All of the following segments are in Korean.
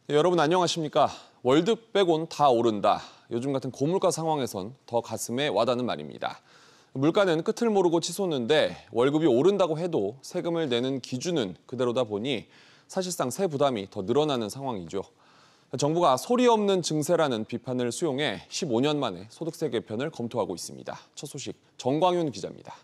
네, 여러분 안녕하십니까? 월드 빼곤 다 오른다. 요즘 같은 고물가 상황에선 더 가슴에 와닿는 말입니다. 물가는 끝을 모르고 치솟는데 월급이 오른다고 해도 세금을 내는 기준은 그대로다 보니 사실상 세 부담이 더 늘어나는 상황이죠. 정부가 소리 없는 증세라는 비판을 수용해 15년 만에 소득세 개편을 검토하고 있습니다. 첫 소식 정광윤 기자입니다.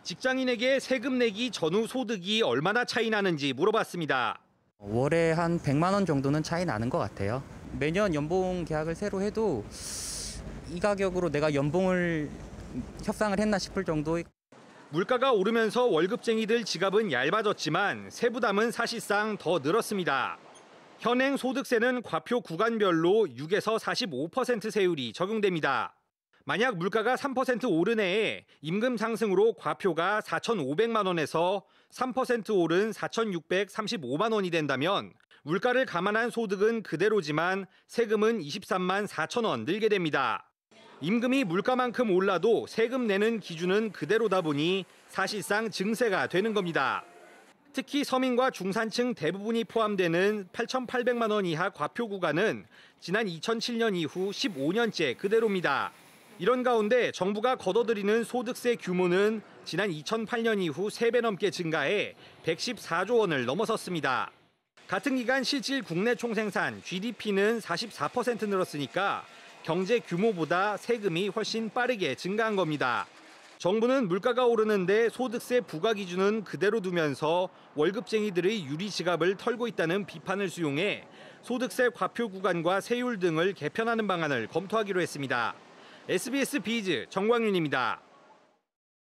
직장인에게 세금 내기 전후 소득이 얼마나 차이 나는지 물어봤습니다. 월에 한 100만 원 정도는 차이 나는 것 같아요. 매년 연봉 계약을 새로 해도 이 가격으로 내가 연봉을 협상을 했나 싶을 정도의. 물가가 오르면서 월급쟁이들 지갑은 얇아졌지만 세부담은 사실상 더 늘었습니다. 현행 소득세는 과표 구간별로 6에서 45% 세율이 적용됩니다. 만약 물가가 3% 오른 해에 임금 상승으로 과표가 4,500만 원에서 3% 오른 4,635만 원이 된다면 물가를 감안한 소득은 그대로지만 세금은 23만 4천 원 늘게 됩니다. 임금이 물가만큼 올라도 세금 내는 기준은 그대로다 보니 사실상 증세가 되는 겁니다. 특히 서민과 중산층 대부분이 포함되는 8,800만 원 이하 과표 구간은 지난 2007년 이후 15년째 그대로입니다. 이런 가운데 정부가 걷어들이는 소득세 규모는 지난 2008년 이후 3배 넘게 증가해 114조 원을 넘어섰습니다. 같은 기간 실질 국내 총생산 GDP는 44% 늘었으니까 경제 규모보다 세금이 훨씬 빠르게 증가한 겁니다. 정부는 물가가 오르는데 소득세 부과 기준은 그대로 두면서 월급쟁이들의 유리 지갑을 털고 있다는 비판을 수용해 소득세 과표 구간과 세율 등을 개편하는 방안을 검토하기로 했습니다. SBS 비즈 정광윤입니다.